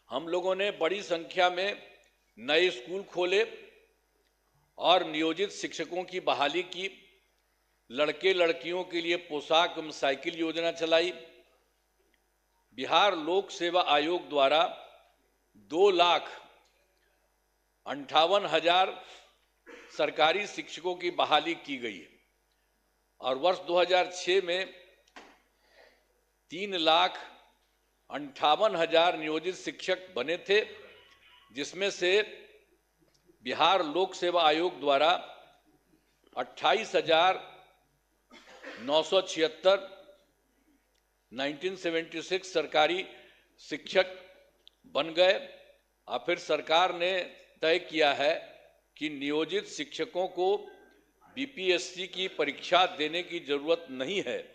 हम लोगों ने बड़ी संख्या में नए स्कूल खोले और नियोजित शिक्षकों की बहाली की। लड़के लड़कियों के लिए पोशाक एवं साइकिल योजना चलाई। बिहार लोक सेवा आयोग द्वारा 2,58,000 सरकारी शिक्षकों की बहाली की गई है और वर्ष 2006 में 3,58,000 नियोजित शिक्षक बने थे, जिसमें से बिहार लोक सेवा आयोग द्वारा 28,976 1976 सरकारी शिक्षक बन गए। और फिर सरकार ने तय किया है कि नियोजित शिक्षकों को बीपीएससी की परीक्षा देने की जरूरत नहीं है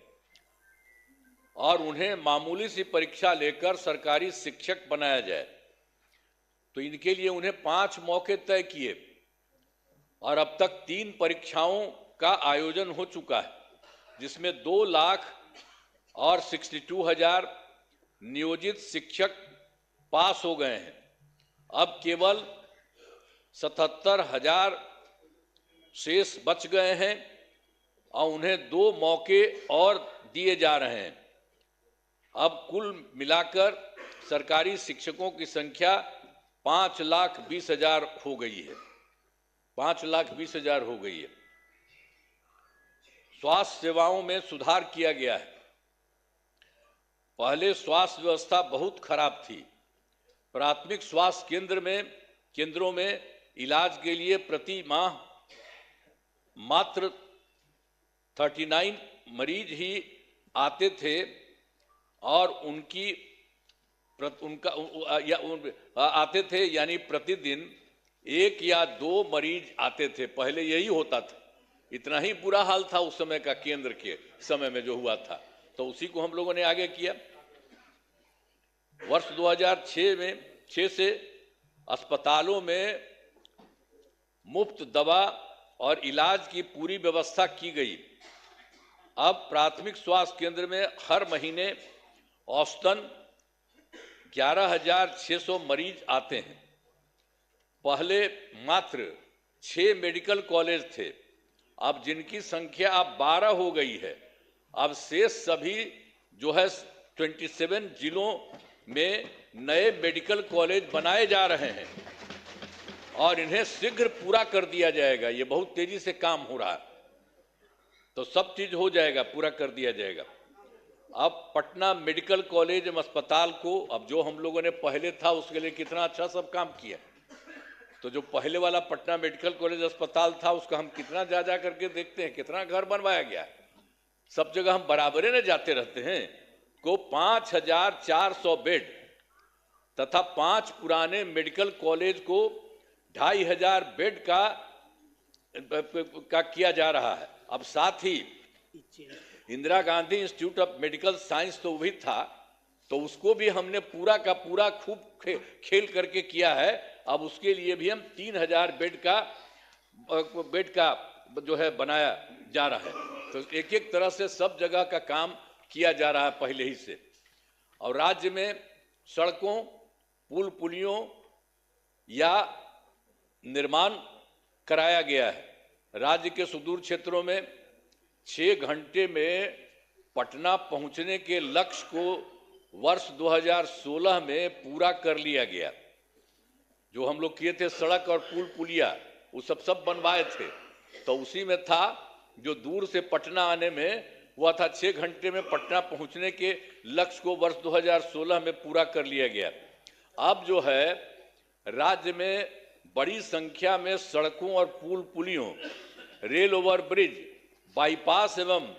और उन्हें मामूली सी परीक्षा लेकर सरकारी शिक्षक बनाया जाए। तो इनके लिए उन्हें 5 मौके तय किए और अब तक 3 परीक्षाओं का आयोजन हो चुका है, जिसमें 2,62,000 नियोजित शिक्षक पास हो गए हैं। अब केवल 77,000 शेष बच गए हैं और उन्हें 2 मौके और दिए जा रहे हैं। अब कुल मिलाकर सरकारी शिक्षकों की संख्या 5,20,000 हो गई है। 5,20,000 हो गई है। स्वास्थ्य सेवाओं में सुधार किया गया है। पहले स्वास्थ्य व्यवस्था बहुत खराब थी। प्राथमिक स्वास्थ्य केंद्रों में इलाज के लिए प्रति माह मात्र 39 मरीज ही आते थे और आते थे, यानी प्रतिदिन 1 या 2 मरीज आते थे। पहले यही होता था। इतना ही बुरा हाल था उस समय का, केंद्र के समय में जो हुआ था। तो उसी को हम लोगों ने आगे किया। वर्ष 2006 से अस्पतालों में मुफ्त दवा और इलाज की पूरी व्यवस्था की गई। अब प्राथमिक स्वास्थ्य केंद्र में हर महीने औसतन 11,600 मरीज आते हैं। पहले मात्र 6 मेडिकल कॉलेज थे, अब जिनकी संख्या अब 12 हो गई है। अब शेष सभी जो है 27 जिलों में नए मेडिकल कॉलेज बनाए जा रहे हैं और इन्हें शीघ्र पूरा कर दिया जाएगा। ये बहुत तेजी से काम हो रहा है, तो सब चीज हो जाएगा, पूरा कर दिया जाएगा। अब पटना मेडिकल कॉलेज एवं अस्पताल को, अब जो हम लोगों ने पहले था उसके लिए कितना अच्छा सब काम किया। तो जो पहले वाला पटना मेडिकल कॉलेज अस्पताल था उसका हम कितना जा करके देखते हैं, कितना घर बनवाया गया है। सब जगह हम बराबरे न जाते रहते हैं। को 5,400 बेड तथा 5 पुराने मेडिकल कॉलेज को 2,500 बेड का किया जा रहा है। अब साथ ही Indira Gandhi institute of medical science तो भी था, तो उसको भी हमने पूरा का पूरा खूब खेल करके किया है। अब उसके लिए भी हम 3,000 बेड का जो है बनाया जा रहा है। तो एक एक तरह से सब जगह का काम किया जा रहा है पहले ही से। और राज्य में सड़कों, पुल पुलियों या निर्माण कराया गया है। राज्य के सुदूर क्षेत्रों में 6 घंटे में पटना पहुंचने के लक्ष्य को वर्ष 2016 में पूरा कर लिया गया। जो हम लोग किए थे सड़क और पुल पुलिया, वो सब बनवाए थे, तो उसी में था जो दूर से पटना आने में हुआ था 6 घंटे में पटना पहुंचने के लक्ष्य को वर्ष 2016 में पूरा कर लिया गया। अब जो है राज्य में बड़ी संख्या में सड़कों और पुल पुलियों, रेल ओवर ब्रिज, बाईपास एवं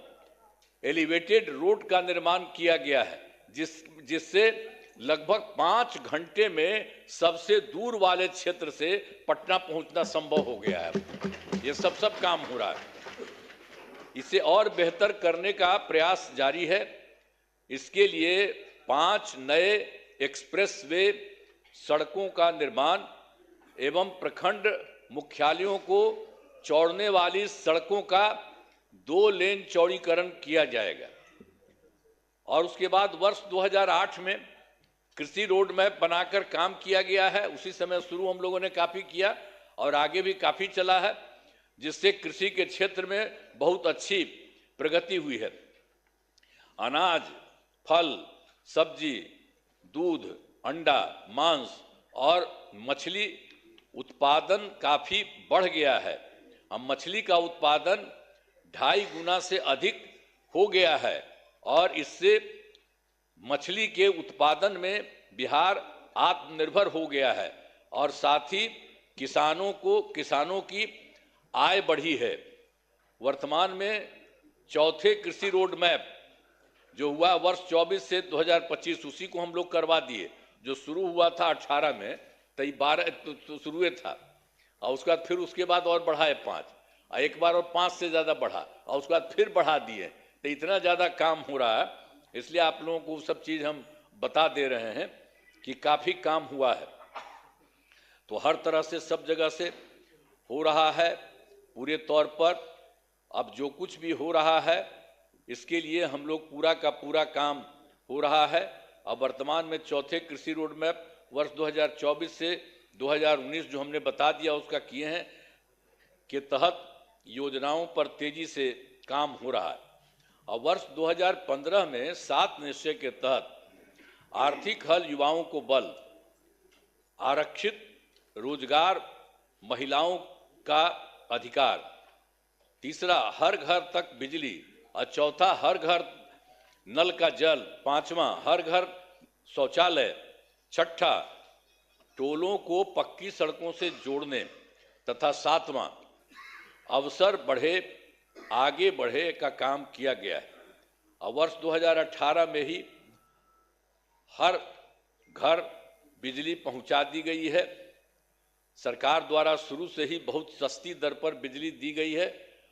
एलिवेटेड रोड का निर्माण किया गया है, जिससे लगभग 5 घंटे में सबसे दूर वाले क्षेत्र से पटना पहुंचना संभव हो गया है। ये सब काम हो रहा है। इसे और बेहतर करने का प्रयास जारी है। इसके लिए 5 नए एक्सप्रेस वे सड़कों का निर्माण एवं प्रखंड मुख्यालयों को जोड़ने वाली सड़कों का 2 लेन चौड़ीकरण किया जाएगा। और उसके बाद वर्ष 2008 में कृषि रोड मैप बनाकर काम किया गया है। उसी समय शुरू हम लोगों ने काफी किया और आगे भी काफी चला है, जिससे कृषि के क्षेत्र में बहुत अच्छी प्रगति हुई है। अनाज, फल, सब्जी, दूध, अंडा, मांस और मछली उत्पादन काफी बढ़ गया है। अब मछली का उत्पादन 2.5 गुना से अधिक हो गया है और इससे मछली के उत्पादन में बिहार आत्मनिर्भर हो गया है और साथ ही किसानों की आय बढ़ी है। वर्तमान में चौथे कृषि रोड मैप जो हुआ वर्ष 24 से 2025, उसी को हम लोग करवा दिए। जो शुरू हुआ था 18 में, तो 12 तो शुरू था और उसके बाद और बढ़ा है 5, और एक बार और 5 से ज़्यादा बढ़ा और उसके बाद फिर बढ़ा दिए। तो इतना ज़्यादा काम हो रहा है, इसलिए आप लोगों को सब चीज़ हम बता दे रहे हैं कि काफ़ी काम हुआ है। तो हर तरह से सब जगह से हो रहा है पूरे तौर पर। अब जो कुछ भी हो रहा है इसके लिए हम लोग पूरा का पूरा काम हो रहा है। अब वर्तमान में चौथे कृषि रोड मैप वर्ष 2024 से 2019 जो हमने बता दिया उसका किए हैं के तहत योजनाओं पर तेजी से काम हो रहा है। और वर्ष 2015 में 7 निश्चय के तहत आर्थिक हल, युवाओं को बल, आरक्षित रोजगार, महिलाओं का अधिकार, तीसरा हर घर तक बिजली, और चौथा हर घर नल का जल, पांचवा हर घर शौचालय, छठा टोलों को पक्की सड़कों से जोड़ने तथा सातवां अवसर बढ़े आगे बढ़े का काम किया गया है। और वर्ष 2018 में ही हर घर बिजली पहुंचा दी गई है। सरकार द्वारा शुरू से ही बहुत सस्ती दर पर बिजली दी गई है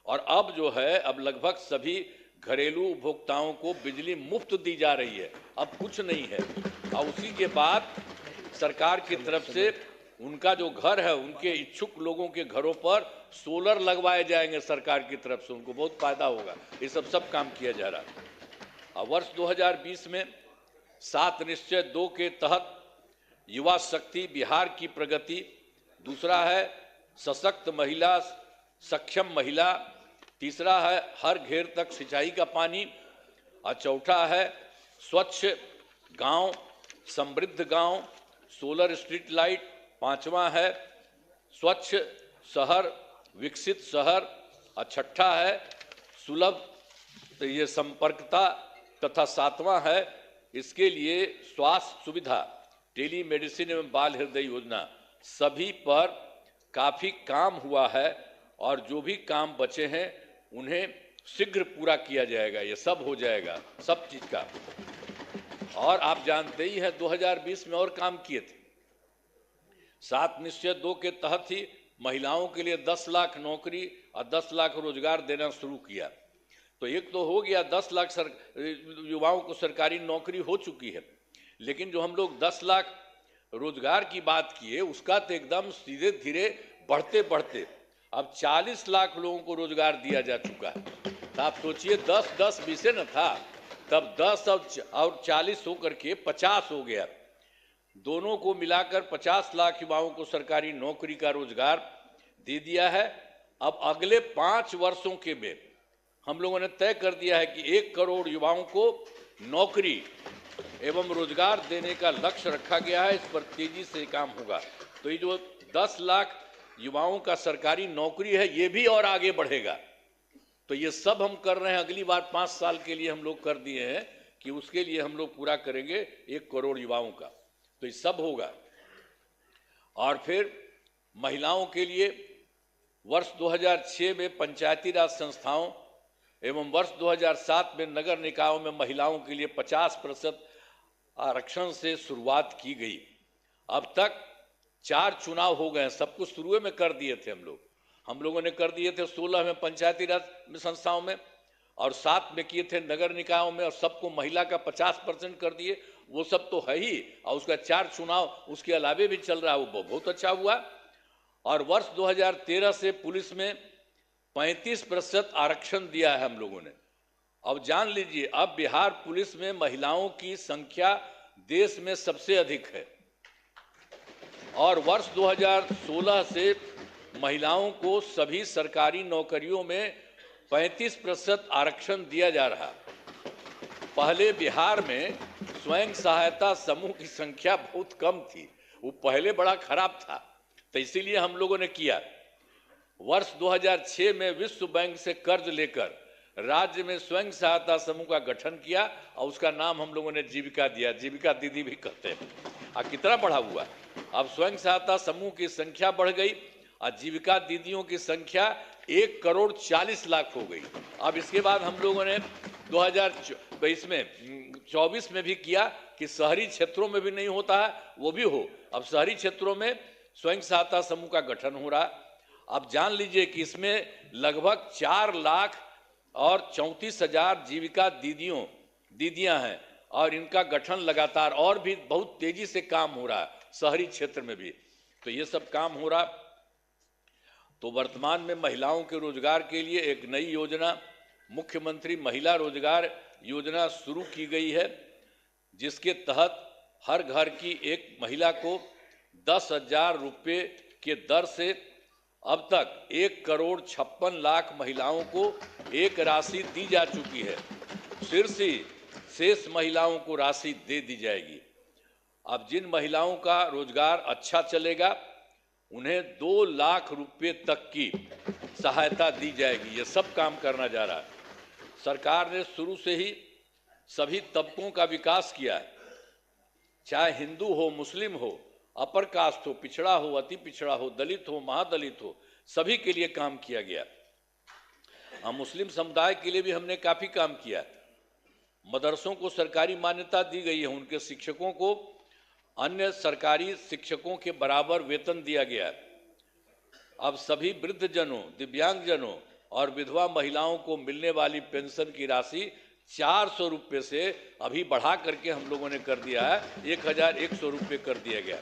और अब जो है अब लगभग सभी घरेलू उपभोक्ताओं को बिजली मुफ्त दी जा रही है, अब कुछ नहीं है। और उसी के बाद सरकार की तरफ से उनका जो घर है उनके इच्छुक लोगों के घरों पर सोलर लगवाए जाएंगे सरकार की तरफ से, उनको बहुत फायदा होगा। ये सब काम किया जा रहा है। और वर्ष 2020 में 7 निश्चय 2 के तहत युवा शक्ति, बिहार की प्रगति, दूसरा है सशक्त महिला, सक्षम महिला, तीसरा है हर घेर तक सिंचाई का पानी, और चौथा है स्वच्छ गांव, समृद्ध गांव, सोलर स्ट्रीट लाइट, पांचवा है स्वच्छ शहर, विकसित शहर, और छठा है सुलभ ये संपर्कता, तथा सातवां है इसके लिए स्वास्थ्य सुविधा, टेली मेडिसिन एवं बाल हृदय योजना। सभी पर काफी काम हुआ है और जो भी काम बचे हैं उन्हें शीघ्र पूरा किया जाएगा। ये सब हो जाएगा सब चीज का। और आप जानते ही हैं 2020 में और काम किए थे। 7 निश्चय 2 के तहत ही महिलाओं के लिए 10 लाख नौकरी और 10 लाख रोजगार देना शुरू किया। तो एक तो हो गया 10 लाख युवाओं को सरकारी नौकरी हो चुकी है, लेकिन जो हम लोग 10 लाख रोजगार की बात किए उसका तो एकदम सीधे धीरे बढ़ते बढ़ते अब 40 लाख लोगों को रोजगार दिया जा चुका है। तो आप सोचिए 10-10 विषय न था, तब 10 और 40 होकर के 50 हो गया। दोनों को मिलाकर 50 लाख युवाओं को सरकारी नौकरी का रोजगार दे दिया है। अब अगले 5 वर्षों के में हम लोगों ने तय कर दिया है कि 1 करोड़ युवाओं को नौकरी एवं रोजगार देने का लक्ष्य रखा गया है। इस पर तेजी से काम होगा। तो ये जो 10 लाख युवाओं का सरकारी नौकरी है ये भी और आगे बढ़ेगा। तो ये सब हम कर रहे हैं। अगली बार 5 साल के लिए हम लोग कर दिए हैं कि उसके लिए हम लोग पूरा करेंगे 1 करोड़ युवाओं का। तो ये सब होगा। और फिर महिलाओं के लिए वर्ष 2006 में पंचायती राज संस्थाओं एवं वर्ष 2007 में नगर निकायों में महिलाओं के लिए 50% आरक्षण से शुरुआत की गई। अब तक 4 चुनाव हो गए हैं। सब कुछ शुरू में कर दिए थे हम लोगों ने कर दिए थे 16 में पंचायती राज संस्थाओं में और 7 में किए थे नगर निकायों में, और सबको महिला का 50% कर दिए। वो सब तो है ही, और उसका 4 चुनाव उसके अलावे भी चल रहा है, वो बहुत अच्छा हुआ। और वर्ष 2013 से पुलिस में 35% आरक्षण दिया है हम लोगों ने। अब जान लीजिए अब बिहार पुलिस में महिलाओं की संख्या देश में सबसे अधिक है और वर्ष 2016 से महिलाओं को सभी सरकारी नौकरियों में 35% आरक्षण दिया जा रहा। पहले बिहार में स्वयं सहायता समूह की संख्या बहुत कम थी, वो पहले बड़ा खराब था, तो इसीलिए हम लोगों ने किया। वर्ष 2006 में विश्व बैंक से कर्ज लेकर राज्य में स्वयं सहायता समूह का गठन किया और उसका नाम हम लोगों ने जीविका दिया, जीविका दीदी भी कहते हैं। और कितना बढ़ा हुआ, अब स्वयं सहायता समूह की संख्या बढ़ गई और जीविका दीदियों की संख्या 1,40,00,000 हो गई। अब इसके बाद हम लोगों ने 2024 में भी किया कि शहरी क्षेत्रों में भी नहीं होता है वो भी हो। अब शहरी क्षेत्रों में स्वयं सहायता समूह का गठन हो रहा। अब जान लीजिए कि इसमें लगभग 4,34,000 जीविका दीदियां हैं और इनका गठन लगातार और भी बहुत तेजी से काम हो रहा है शहरी क्षेत्र में भी। तो ये सब काम हो रहा। तो वर्तमान में महिलाओं के रोजगार के लिए एक नई योजना मुख्यमंत्री महिला रोजगार योजना शुरू की गई है, जिसके तहत हर घर की एक महिला को 10,000 रुपये के दर से अब तक 1,56,00,000 महिलाओं को एक राशि दी जा चुकी है। शेष महिलाओं को राशि दे दी जाएगी। अब जिन महिलाओं का रोजगार अच्छा चलेगा उन्हें 2 लाख रुपए तक की सहायता दी जाएगी। ये सब काम करना जा रहा है। सरकार ने शुरू से ही सभी तबकों का विकास किया है, चाहे हिंदू हो, मुस्लिम हो, अपर कास्ट हो, पिछड़ा हो, अति पिछड़ा हो, दलित हो, महादलित हो, सभी के लिए काम किया गया। हम मुस्लिम समुदाय के लिए भी हमने काफी काम किया। मदरसों को सरकारी मान्यता दी गई है, उनके शिक्षकों को अन्य सरकारी शिक्षकों के बराबर वेतन दिया गया। अब सभी वृद्धजनों, दिव्यांगजनों और विधवा महिलाओं को मिलने वाली पेंशन की राशि 400 रुपये से अभी बढ़ा करके हम लोगों ने कर दिया है, 1,100 रुपये कर दिया गया,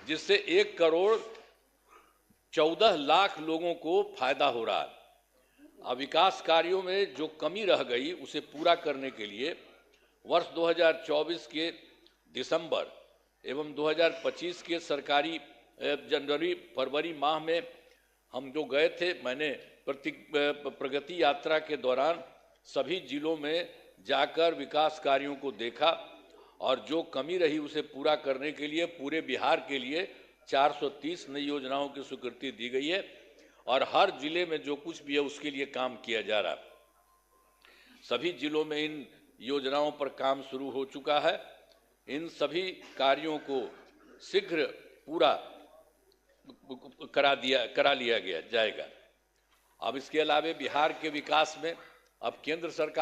जिससे 1,14,00,000 लोगों को फायदा हो रहा है। अब विकास कार्यों में जो कमी रह गई उसे पूरा करने के लिए वर्ष 2024 के दिसंबर एवं 2025 के सरकारी जनवरी फरवरी माह में हम जो गए थे, मैंने प्रगति यात्रा के दौरान सभी जिलों में जाकर विकास कार्यों को देखा और जो कमी रही उसे पूरा करने के लिए पूरे बिहार के लिए 430 नई योजनाओं की स्वीकृति दी गई है और हर जिले में जो कुछ भी है उसके लिए काम किया जा रहा है। सभी जिलों में इन योजनाओं पर काम शुरू हो चुका है। इन सभी कार्यों को शीघ्र पूरा करा लिया जाएगा। अब इसके अलावा बिहार के विकास में अब केंद्र सरकार